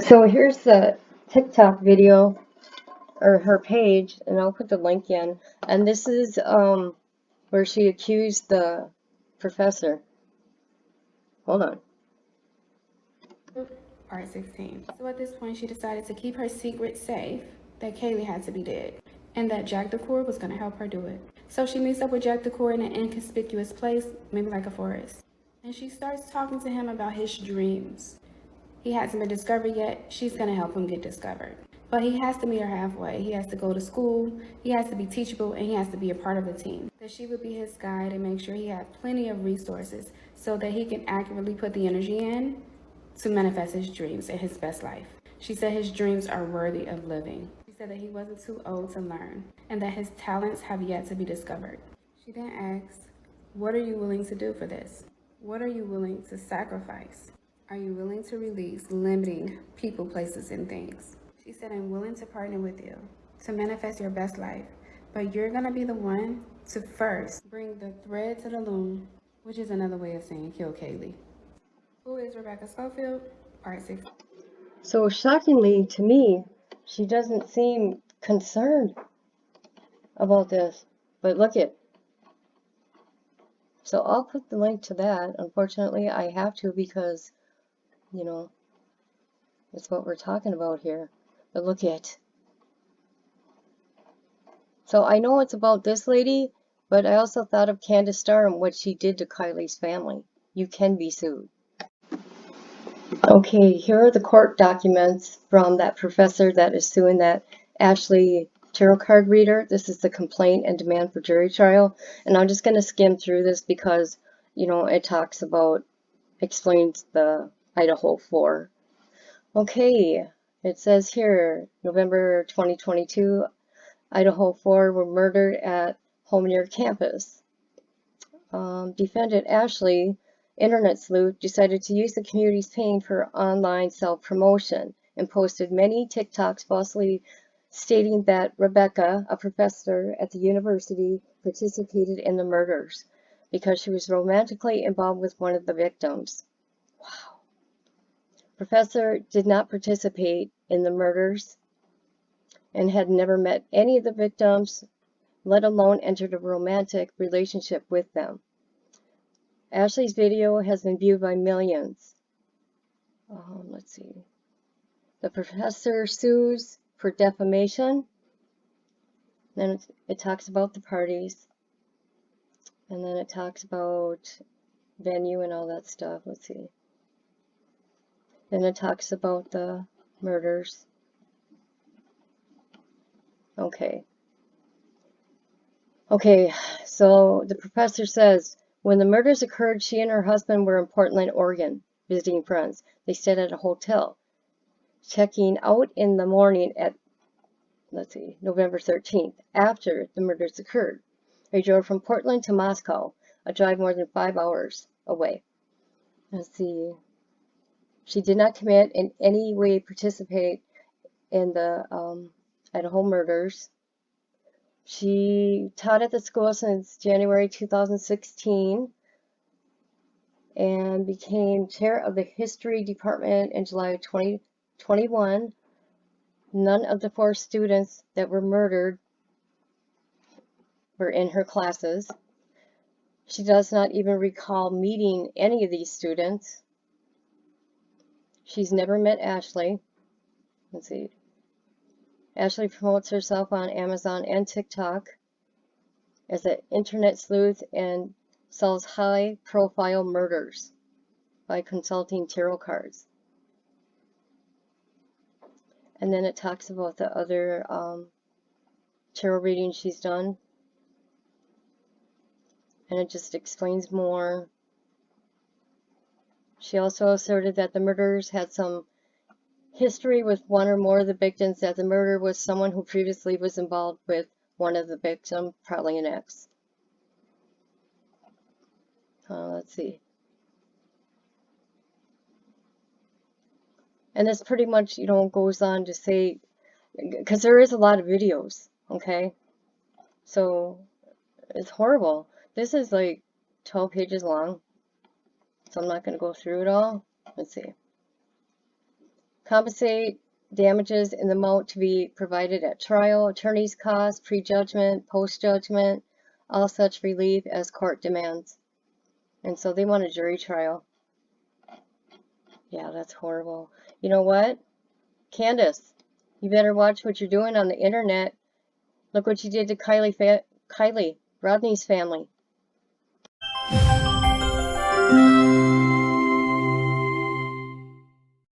So here's the TikTok video, or her page, and I'll put the link in. And this is where she accused the professor. Hold on. Part 16. So at this point, she decided to keep her secret safe that Kaylee had to be dead, and that Jack DeCour was going to help her do it. So she meets up with Jack DeCour in an inconspicuous place, maybe like a forest, and she starts talking to him about his dreams. He hasn't been discovered yet. She's going to help him get discovered. But he has to meet her halfway. He has to go to school, he has to be teachable, and he has to be a part of the team. That she would be his guide and make sure he had plenty of resources so that he can accurately put the energy in to manifest his dreams and his best life. She said his dreams are worthy of living. She said that he wasn't too old to learn and that his talents have yet to be discovered. She then asked, what are you willing to do for this? What are you willing to sacrifice? Are you willing to release limiting people, places, and things? She said, I'm willing to partner with you to manifest your best life, but you're gonna be the one to first bring the thread to the loom, which is another way of saying kill Kaylee. Who is Rebecca Schofield? Part 6. So shockingly to me, she doesn't seem concerned about this. But look it. So I'll put the link to that. Unfortunately, I have to because, you know, it's what we're talking about here. But look it. So I know it's about this lady, but I also thought of Candace Starr and what she did to Kylie's family. You can be sued. Okay, here are the court documents from that professor that is suing that Ashley tarot card reader. This is the complaint and demand for jury trial. And I'm just going to skim through this because, you know, it talks about, explains the Idaho 4. Okay, it says here, November 2022, Idaho 4 were murdered at home near campus. Defendant Ashley, internet sleuth, decided to use the community's pain for online self-promotion and posted many TikToks falsely stating that Rebecca, a professor at the university, participated in the murders because she was romantically involved with one of the victims. Wow. Professor did not participate in the murders and had never met any of the victims, let alone entered a romantic relationship with them. Ashley's video has been viewed by millions. Let's see. The professor sues for defamation. Then it talks about the parties. And then it talks about venue and all that stuff. Let's see. Then it talks about the murders. Okay. Okay, so the professor says, when the murders occurred, she and her husband were in Portland, Oregon, visiting friends. They stayed at a hotel. Checking out in the morning at, let's see, November 13th, after the murders occurred. They drove from Portland to Moscow, a drive more than 5 hours away. Let's see. She did not commit in any way participate in the Idaho murders. She taught at the school since January 2016 and became chair of the history department in July 2021. None of the 4 students that were murdered were in her classes. She does not even recall meeting any of these students. She's never met Ashley. Let's see. Ashley promotes herself on Amazon and TikTok as an internet sleuth and sells high-profile murders by consulting tarot cards. And then it talks about the other tarot readings she's done. And it just explains more. She also asserted that the murderers had some history with one or more of the victims, that the murderer was someone who previously was involved with one of the victims, probably an ex. Let's see. And this pretty much, you know, goes on to say, because there is a lot of videos, okay? So It's horrible. This is like 12 pages long, so I'm not going to go through it all. Let's see. Compensate damages in the amount to be provided at trial, attorney's costs, prejudgment, post-judgment, all such relief as court demands. And so they want a jury trial. Yeah, that's horrible. You know what? Candace, you better watch what you're doing on the internet. Look what you did to Kylie, Rodney's family.